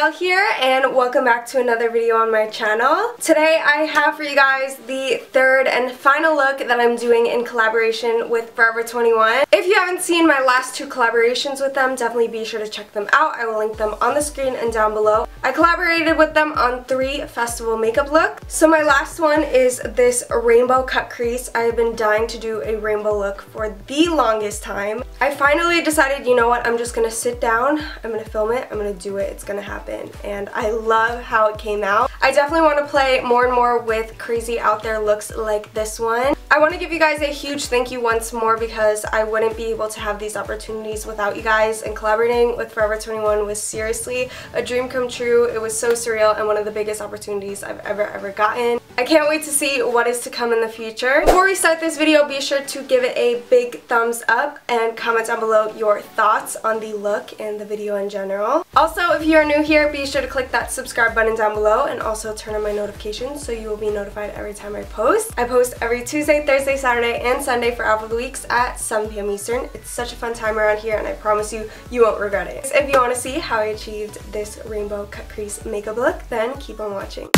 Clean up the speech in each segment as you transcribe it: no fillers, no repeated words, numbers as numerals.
Adyel here, and welcome back to another video on my channel. Today I have for you guys the third and final look that I'm doing in collaboration with Forever 21. If you haven't seen my last two collaborations with them, definitely be sure to check them out. I will link them on the screen and down below. I collaborated with them on 3 festival makeup looks. So my last one is this Rainbow Cut Crease. I have been dying to do a rainbow look for the longest time. I finally decided, you know what, I'm just gonna sit down, I'm gonna film it, I'm gonna do it, it's gonna happen. And I love how it came out. I definitely want to play more and more with crazy out there looks like this one. I want to give you guys a huge thank you once more because I wouldn't be able to have these opportunities without you guys, and collaborating with Forever 21 was seriously a dream come true. It was so surreal and one of the biggest opportunities I've ever gotten. I can't wait to see what is to come in the future. Before we start this video, be sure to give it a big thumbs up and comment down below your thoughts on the look and the video in general. Also, if you are new here, be sure to click that subscribe button down below and also turn on my notifications so you will be notified every time I post. I post every Tuesday, Thursday, Saturday, and Sunday for Alpha of the Weeks at 7 p.m. Eastern. It's such a fun time around here and I promise you, you won't regret it. If you want to see how I achieved this Rainbow Cut Crease makeup look, then keep on watching.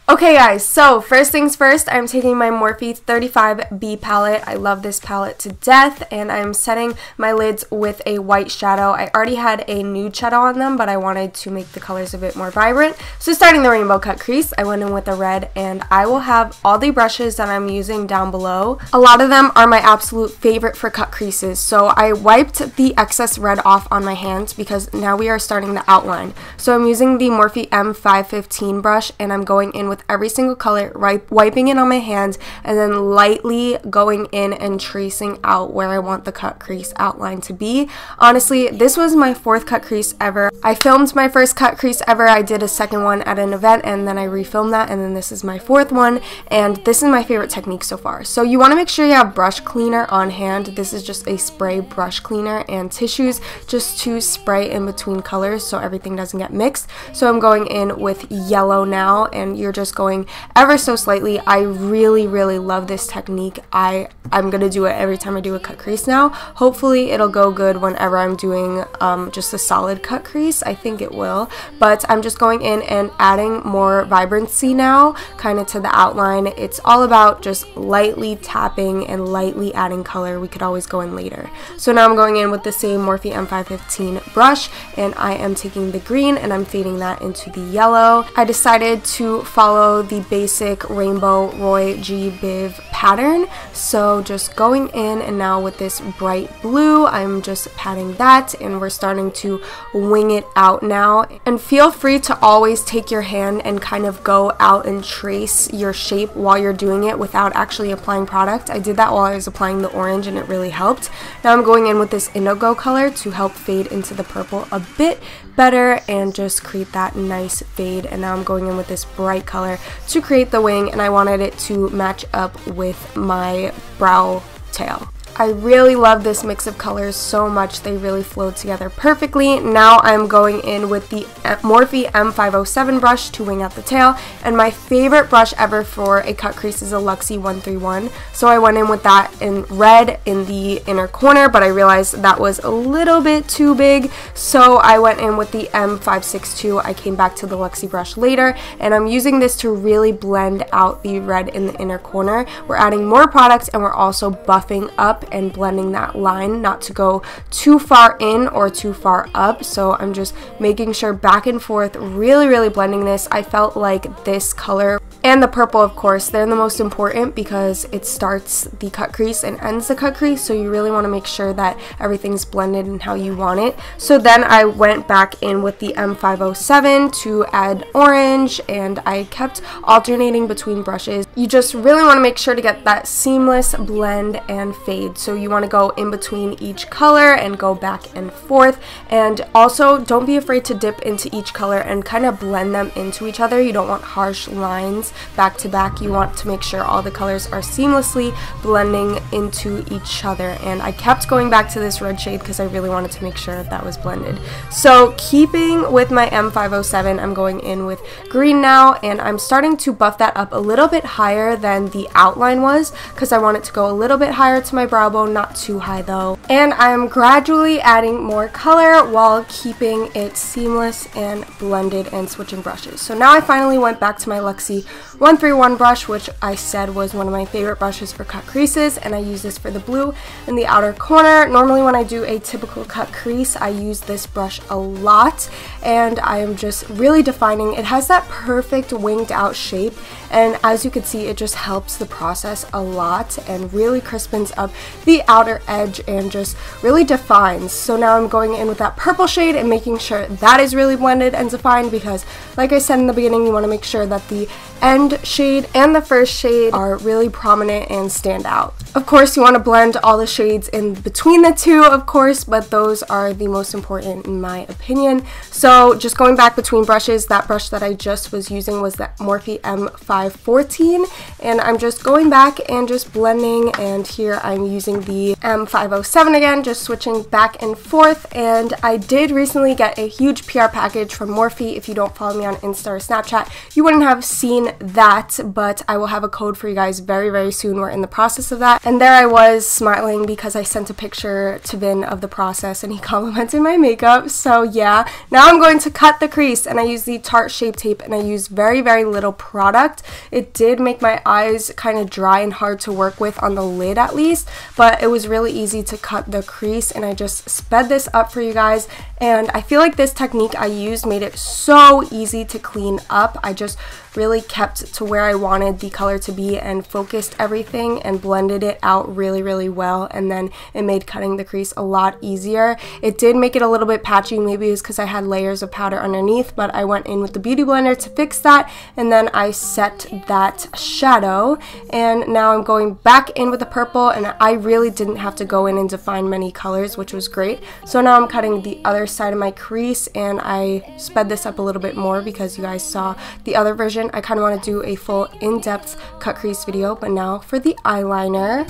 Okay guys, so first things first, I'm taking my Morphe 35B palette. I love this palette to death, and I'm setting my lids with a white shadow. I already had a nude shadow on them, but I wanted to make the colors a bit more vibrant. So starting the Rainbow Cut Crease, I went in with a red, and I will have all the brushes that I'm using down below. A lot of them are my absolute favorite for cut creases, so I wiped the excess red off on my hands because now we are starting the outline. So I'm using the Morphe M515 brush, and I'm going in with every single color, wiping it on my hands, and then lightly going in and tracing out where I want the cut crease outline to be. Honestly, this was my 4th cut crease ever. I filmed my first cut crease ever. I did a second one at an event, and then I refilmed that, and then this is my 4th one, and this is my favorite technique so far. So you want to make sure you have brush cleaner on hand. This is just a spray brush cleaner and tissues just to spray in between colors so everything doesn't get mixed. So I'm going in with yellow now, and you're just going ever so slightly. I really love this technique. I'm gonna do it every time I do a cut crease now. Hopefully it'll go good whenever I'm doing just a solid cut crease. I think it will, but I'm just going in and adding more vibrancy now, kind of to the outline. It's all about just lightly tapping and lightly adding color. We could always go in later. So now I'm going in with the same Morphe M515 brush, and I am taking the green and I'm fading that into the yellow. I decided to follow the basic Rainbow Roy G Biv pattern, so just going in, and now with this bright blue I'm just patting that, and we're starting to wing it out now. And feel free to always take your hand and kind of go out and trace your shape while you're doing it without actually applying product. I did that while I was applying the orange and it really helped. Now I'm going in with this indigo color to help fade into the purple a bit better and just create that nice fade. And now I'm going in with this bright color to create the wing, and I wanted it to match up with my brow tail. I really love this mix of colors so much. They really flowed together perfectly. Now I'm going in with the Morphe M507 brush to wing out the tail, and my favorite brush ever for a cut crease is a Luxie 131. So I went in with that in red in the inner corner, but I realized that was a little bit too big, so I went in with the M562. I came back to the Luxie brush later, and I'm using this to really blend out the red in the inner corner. We're adding more product, and we're also buffing up and blending that line not to go too far in or too far up. So I'm just making sure back and forth, really blending this. I felt like this color and the purple, of course, they're the most important because it starts the cut crease and ends the cut crease, so you really want to make sure that everything's blended in how you want it. So then I went back in with the M507 to add orange, and I kept alternating between brushes. You just really want to make sure to get that seamless blend and fade. So you want to go in between each color and go back and forth, and also don't be afraid to dip into each color and kind of blend them into each other. You don't want harsh lines back to back. You want to make sure all the colors are seamlessly blending into each other, and I kept going back to this red shade because I really wanted to make sure that was blended. So keeping with my M507, I'm going in with green now, and I'm starting to buff that up a little bit higher than the outline was because I want it to go a little bit higher to my brow bone, not too high though. And I'm gradually adding more color while keeping it seamless and blended and switching brushes. So now I finally went back to my Luxie 131 brush, which I said was one of my favorite brushes for cut creases, and I use this for the blue in the outer corner. Normally when I do a typical cut crease, I use this brush a lot, and I am just really defining. It has that perfect winged out shape, and as you can see, it just helps the process a lot and really crispens up the outer edge and just really defines. So now I'm going in with that purple shade and making sure that is really blended and defined, because like I said in the beginning, you want to make sure that the end shade and the first shade are really prominent and stand out. Of course, you want to blend all the shades in between the two, of course, but those are the most important in my opinion. So just going back between brushes, that brush that I just was using was that Morphe M514, and I'm just going back and just blending, and here I'm using the M507 again, just switching back and forth. And I did recently get a huge PR package from Morphe. If you don't follow me on Insta or Snapchat, you wouldn't have seen that, but I will have a code for you guys very, very soon. We're in the process of that. And there I was smiling because I sent a picture to Vin of the process and he complimented my makeup. So yeah, now I'm going to cut the crease, and I use the Tarte Shape Tape, and I use very, very little product. It did make my eyes kind of dry and hard to work with on the lid at least, but it was really easy to cut the crease, and I just sped this up for you guys. And I feel like this technique I used made it so easy to clean up. I just really kept to where I wanted the color to be and focused everything and blended it out really, really well, and then it made cutting the crease a lot easier. It did make it a little bit patchy, maybe it was because I had layers of powder underneath, but I went in with the Beauty Blender to fix that, and then I set that shadow, and now I'm going back in with the purple, and I really didn't have to go in and define many colors, which was great. So now I'm cutting the other side of my crease, and I sped this up a little bit more because you guys saw the other version. I kind of want to do a full in-depth cut crease video, but now for the eyeliner.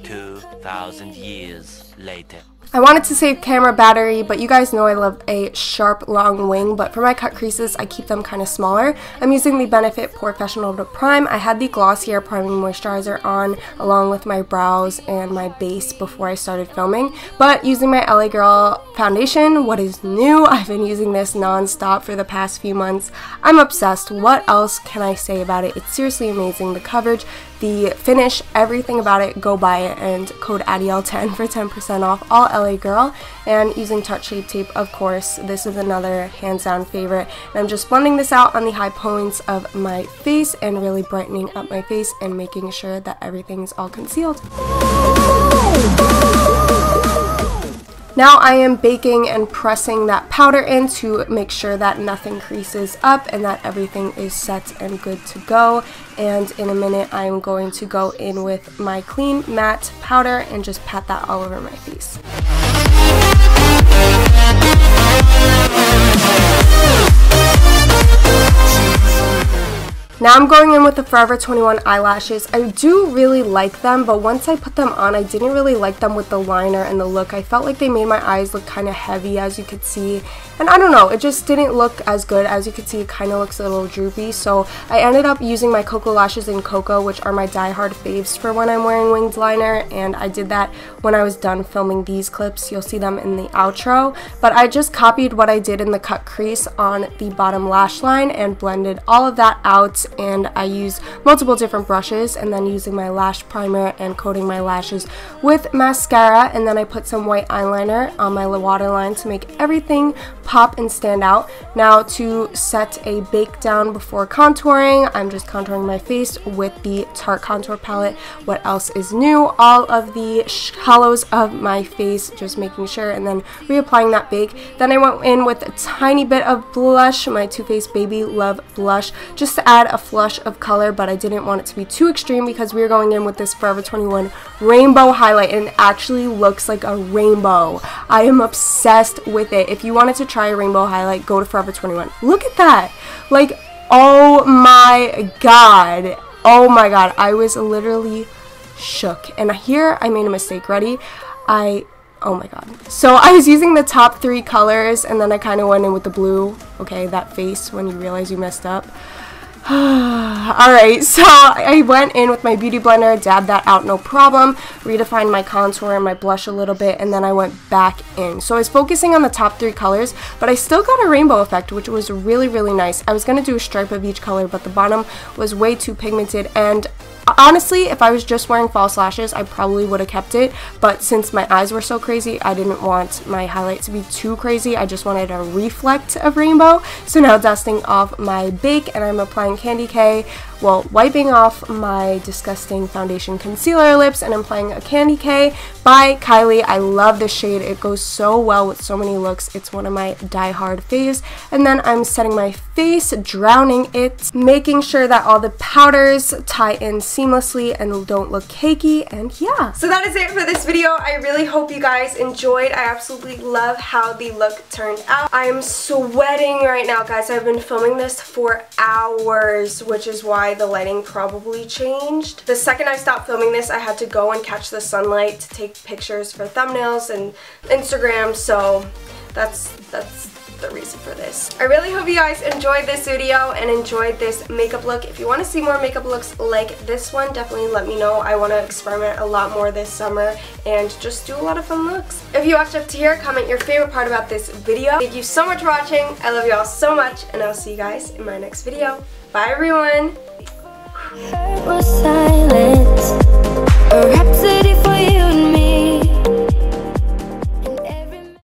2,000 years later. I wanted to save camera battery, but you guys know I love a sharp, long wing, but for my cut creases, I keep them kind of smaller. I'm using the Benefit Professional to Prime. I had the Glossier Priming Moisturizer on along with my brows and my base before I started filming, but using my LA Girl foundation, what is new? I've been using this non-stop for the past few months. I'm obsessed. What else can I say about it? It's seriously amazing. The coverage, the finish, everything about it, go buy it, and code Adyel10 for 10% off, all LA Girl. And using Tarte Shape Tape, of course, this is another hands down favorite. And I'm just blending this out on the high points of my face and really brightening up my face and making sure that everything's all concealed. Now I am baking and pressing that powder in to make sure that nothing creases up and that everything is set and good to go. And in a minute I am going to go in with my clean matte powder and just pat that all over my face. Now I'm going in with the Forever 21 eyelashes. I do really like them, but once I put them on, I didn't really like them with the liner and the look. I felt like they made my eyes look kind of heavy, as you could see. And I don't know, it just didn't look as good. As you can see, it kind of looks a little droopy. So I ended up using my Cocoa Lashes in Cocoa, which are my die-hard faves for when I'm wearing winged liner. And I did that when I was done filming these clips. You'll see them in the outro. But I just copied what I did in the cut crease on the bottom lash line and blended all of that out. And I used multiple different brushes, and then using my lash primer and coating my lashes with mascara, and then I put some white eyeliner on my waterline to make everything pop and stand out. Now to set a bake down before contouring, I'm just contouring my face with the Tarte contour palette. What else is new? All of the hollows of my face, just making sure, and then reapplying that bake. Then I went in with a tiny bit of blush, my Too Faced Baby Love blush, just to add a flush of color, but I didn't want it to be too extreme because we were going in with this Forever 21 rainbow highlight, and it actually looks like a rainbow. I am obsessed with it. If you wanted to try a rainbow highlight, go to Forever 21. Look at that. Like, Oh my god. Oh my god. I was literally shook. And here I made a mistake. Ready? Oh my god. So I was using the top 3 colors and then I kind of went in with the blue. Okay, that face when you realize you messed up. Alright, so I went in with my beauty blender, dabbed that out no problem, redefined my contour and my blush a little bit, and then I went back in. So I was focusing on the top 3 colors, but I still got a rainbow effect, which was really, really nice. I was going to do a stripe of each color, but the bottom was way too pigmented, and honestly, if I was just wearing false lashes, I probably would have kept it, but since my eyes were so crazy, I didn't want my highlight to be too crazy. I just wanted a reflect of rainbow. So now dusting off my bake, and I'm applying Candy K, well, wiping off my disgusting foundation concealer lips, and I'm applying a Candy K by Kylie. I love this shade. It goes so well with so many looks. It's one of my die-hard faves. And then I'm setting my face, drowning it, making sure that all the powders tie in seamlessly and don't look cakey, and yeah. So that is it for this video. I really hope you guys enjoyed. I absolutely love how the look turned out. I am sweating right now, guys. I've been filming this for hours, which is why the lighting probably changed. The second I stopped filming this, I had to go and catch the sunlight to take pictures for thumbnails and Instagram, so that's the reason for this. I really hope you guys enjoyed this video and enjoyed this makeup look. If you want to see more makeup looks like this one, definitely let me know. I want to experiment a lot more this summer and just do a lot of fun looks. If you watched up to here, comment your favorite part about this video. Thank you so much for watching. I love you all so much, and I'll see you guys in my next video. Bye everyone! Was silent, a rhapsody for you.